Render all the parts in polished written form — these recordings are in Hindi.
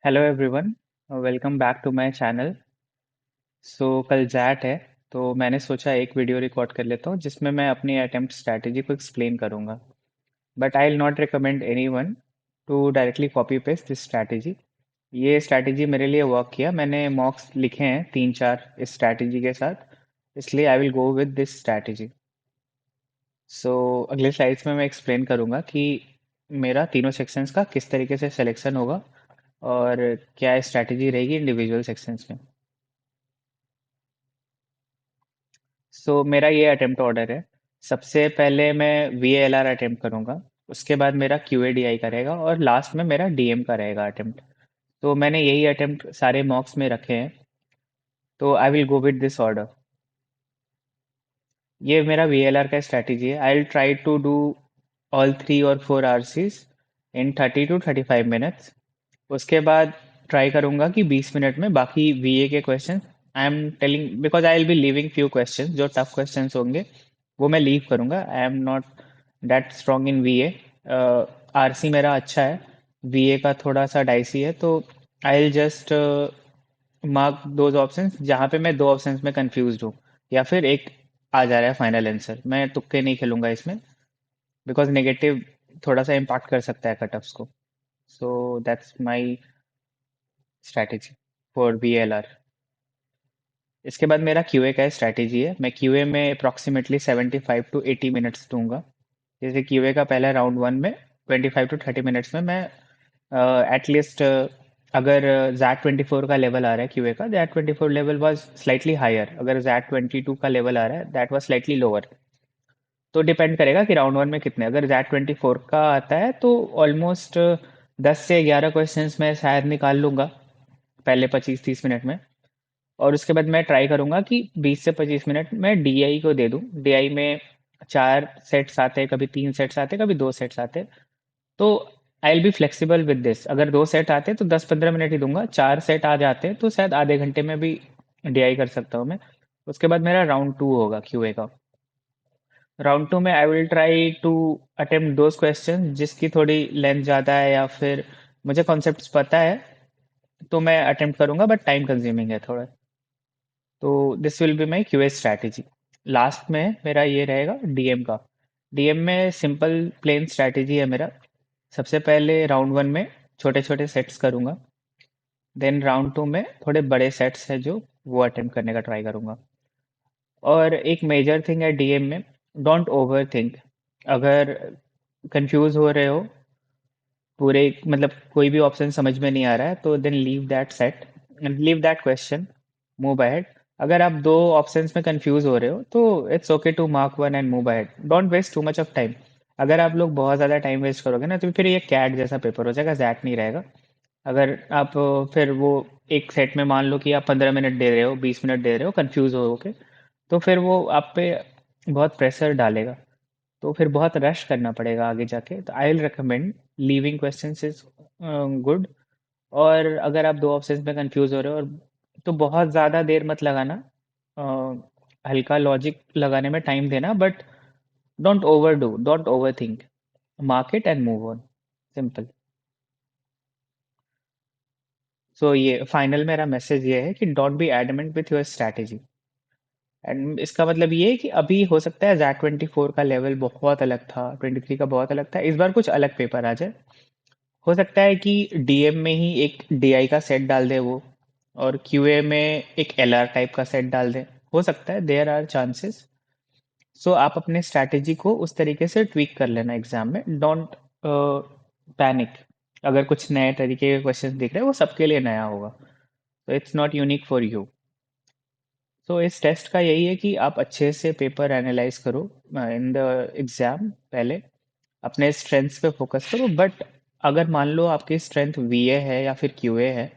Hello everyone, welcome back to my channel. कल जैट है, तो मैंने सोचा एक वीडियो रिकॉर्ड कर लेता हूँ जिसमें मैं अपनी अटेम्प्ट स्ट्रैटेजी को एक्सप्लेन करूँगा। But I will not recommend anyone to directly copy paste this strategy. ये स्ट्रैटेजी मेरे लिए वर्क किया, मैंने मॉक्स लिखे हैं 3-4 इस स्ट्रैटेजी के साथ, इसलिए आई will go with this strategy. अगले स्लाइड्स में मैं एक्सप्लेन करूँगा कि मेरा तीनों सेक्शंस का किस तरीके से सिलेक्शन होगा और क्या स्ट्रैटेजी रहेगी इंडिविजुअल सेक्शंस में। मेरा ये अटेम्प्ट ऑर्डर है। सबसे पहले मैं वी एल आर अटेम्प्ट करूंगा, उसके बाद मेरा क्यू ए डी आई का रहेगा और लास्ट में मेरा डी एम का रहेगा अटेम्प्ट। तो मैंने यही अटेम्प्ट सारे मॉक्स में रखे हैं, तो I will go with this order. ये मेरा वी एल आर का स्ट्रैटेजी है। I will try to do all 3 और 4 आरसीज इन 30 to 35 मिनट्स। उसके बाद ट्राई करूंगा कि 20 मिनट में बाकी वीए के question, I am telling because I will be leaving few questions जो टफ क्वेश्चंस होंगे, वो मैं लीव करूंगा। I am not that strong in वीए। RC मेरा अच्छा है, वीए का थोड़ा सा डाइसी है, तो I will just mark those options जहाँ पे मैं दो ऑप्शंस में कंफ्यूज हूँ या फिर एक आ जा रहा है फाइनल आंसर। मैं तुक्के नहीं खेलूंगा इसमें, बिकॉज नेगेटिव थोड़ा सा इम्पैक्ट कर सकता है कट ऑफ्स को। So that's my strategy for we L are. इसके बाद मेरा क्यूए का स्ट्रैटेजी है। मैं क्यूए में अप्रॉक्सीमेटली 75 to 80 मिनट्स दूंगा। जैसे क्यूए का पहला राउंड 1 में 25 to 30 मिनट्स में मैं एटलीस्ट, अगर जैट 24 का लेवल आ रहा है क्यूए का, XAT 24 level was slightly higher, अगर जैट 22 का लेवल आ रहा है दैट वाज स्लाइटली लोअर। तो डिपेंड करेगा कि राउंड 1 में कितने, अगर जैट 24 का आता है तो ऑलमोस्ट 10 से 11 क्वेश्चंस मैं शायद निकाल लूंगा पहले 25-30 मिनट में। और उसके बाद मैं ट्राई करूंगा कि 20 से 25 मिनट में डीआई को दे दूं। डीआई में 4 सेट्स आते हैं, कभी 3 सेट्स आते हैं, कभी 2 सेट्स आते हैं। तो I will be flexible with this. अगर 2 सेट आते हैं तो 10-15 मिनट ही दूंगा, 4 सेट आ जाते हैं तो शायद आधे घंटे में भी डीआई कर सकता हूँ मैं। उसके बाद मेरा राउंड 2 होगा क्यूए का। राउंड 2 में I will try to attempt those question जिसकी थोड़ी लेंथ ज़्यादा है या फिर मुझे कॉन्सेप्ट्स पता है, तो मैं अटेम्प्ट करूंगा, बट टाइम कंज्यूमिंग है थोड़ा। तो this will be my QA strategy. Last में मेरा ये रहेगा डीएम का। डीएम में सिंपल प्लेन स्ट्रैटेजी है मेरा। सबसे पहले राउंड 1 में छोटे छोटे सेट्स करूंगा, देन राउंड 2 में थोड़े बड़े सेट्स है जो वो अटेम्प्ट करने का ट्राई करूंगा। और एक मेजर थिंग है डीएम में, डोंट ओवर थिंक। अगर कंफ्यूज हो रहे हो, पूरे मतलब कोई भी ऑप्शन समझ में नहीं आ रहा है, तो then leave that set and leave that question, move ahead. अगर आप दो ऑप्शंस में कंफ्यूज हो रहे हो तो it's okay to mark one and move ahead, don't waste too much of time. अगर आप लोग बहुत ज़्यादा टाइम वेस्ट करोगे ना, तो फिर ये कैट जैसा पेपर हो जाएगा, जैक नहीं रहेगा। अगर आप फिर वो एक सेट में मान लो कि आप 15 मिनट दे रहे हो, 20 मिनट दे रहे हो कंफ्यूज हो के, तो फिर वो आप पे बहुत प्रेशर डालेगा, तो फिर बहुत रश करना पड़ेगा आगे जाके। तो I will recommend leaving questions is good. और अगर आप दो ऑप्शंस में कंफ्यूज हो रहे हो और, तो बहुत ज़्यादा देर मत लगाना। अ, हल्का लॉजिक लगाने में टाइम देना, but don't over do, don't over think, mark it and move on, simple. ये फाइनल मेरा मैसेज ये है कि don't be adamant with your strategy. And इसका मतलब ये है कि अभी हो सकता है जैक 24 का लेवल बहुत अलग था, 23 का बहुत अलग था, इस बार कुछ अलग पेपर आ जाए। हो सकता है कि डीएम में ही एक डीआई का सेट डाल दे वो, और क्यूए में एक एलआर टाइप का सेट डाल दे। हो सकता है, देयर आर चांसेस। आप अपने स्ट्रैटेजी को उस तरीके से ट्वीक कर लेना एग्जाम में, डोंट पैनिक। अगर कुछ नए तरीके के क्वेश्चन दिख रहे हैं, वो सबके लिए नया होगा, तो it's not unique for you. इस टेस्ट का यही है कि आप अच्छे से पेपर एनालाइज करो इन द एग्जाम पहले, अपने स्ट्रेंथ्स पे फोकस करो। बट अगर मान लो आपकी स्ट्रेंथ वीए है या फिर क्यूए है,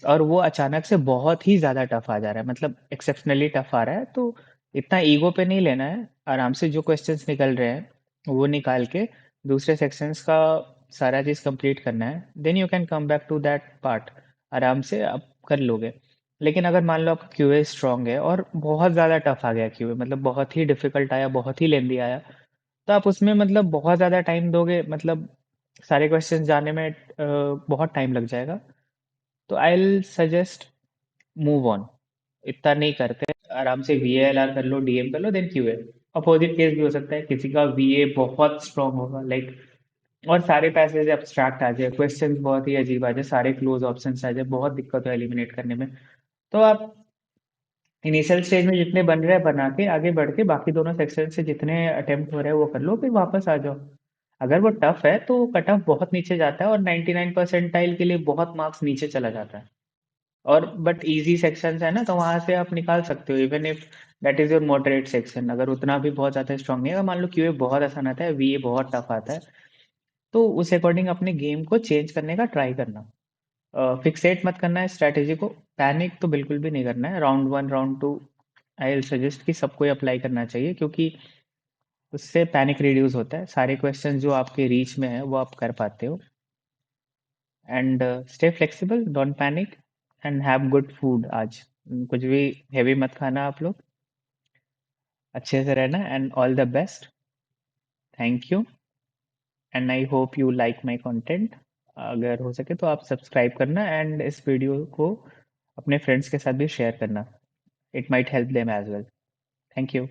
और वो अचानक से बहुत ही ज़्यादा टफ आ जा रहा है, मतलब एक्सेप्शनली टफ आ रहा है, तो इतना ईगो पे नहीं लेना है। आराम से जो क्वेश्चंस निकल रहे हैं वो निकाल के दूसरे सेक्शंस का सारा चीज़ कंप्लीट करना है, then you can come back to that part. आराम से आप कर लोगे। लेकिन अगर मान लो आपका क्यूए स्ट्रांग है और बहुत ज़्यादा टफ आ गया क्यूए, मतलब बहुत ही डिफिकल्ट आया, बहुत ही लेंदी आया, तो आप उसमें मतलब बहुत ज़्यादा टाइम दोगे, मतलब सारे क्वेश्चंस जानने में बहुत टाइम लग जाएगा। तो I will suggest move on, इतना नहीं करते, आराम से VALR कर लो, DM कर लो, देन QA। अपोजिट केस भी हो सकता है, किसी का VA बहुत स्ट्रांग होगा लाइक, और सारे पैसे से abstract आ जाए, क्वेश्चंस बहुत ही अजीब आ जाए, सारे क्लोज ऑप्शंस आ जाए, बहुत दिक्कत हो एलिमिनेट करने में। तो आप इनिशियल स्टेज में जितने बन रहे हैं बना के आगे बढ़ के बाकी दोनों सेक्शन से जितने अटेम्प्ट हो रहे हैं वो कर लो, फिर वापस आ जाओ। अगर वो टफ है तो कट ऑफ बहुत नीचे जाता है, और 99 परसेंटाइल के लिए बहुत मार्क्स नीचे चला जाता है। और बट इजी सेक्शंस है ना, तो वहां से आप निकाल सकते हो, even if that is your moderate section. अगर उतना भी बहुत ज्यादा स्ट्रांग नहीं है, अगर मान लो QA बहुत आसान आता है, VA बहुत टफ आता है, तो उस अकॉर्डिंग अपने गेम को चेंज करने का ट्राई करना। फिक्सेट मत करना है स्ट्रैटेजी को, पैनिक तो बिल्कुल भी नहीं करना है। Round 1 round 2 I will suggest कि सबको अप्लाई करना चाहिए, क्योंकि उससे पैनिक रिड्यूस होता है, सारे क्वेश्चन जो आपके रीच में है वो आप कर पाते हो। And stay flexible, don't panic, and have good food आज। कुछ भी हेवी मत खाना आप लोग, अच्छे से रहना, and all the best. Thank you, and I hope you like my content. अगर हो सके तो आप सब्सक्राइब करना, एंड इस वीडियो को अपने फ्रेंड्स के साथ भी शेयर करना, it might help them as well. Thank you.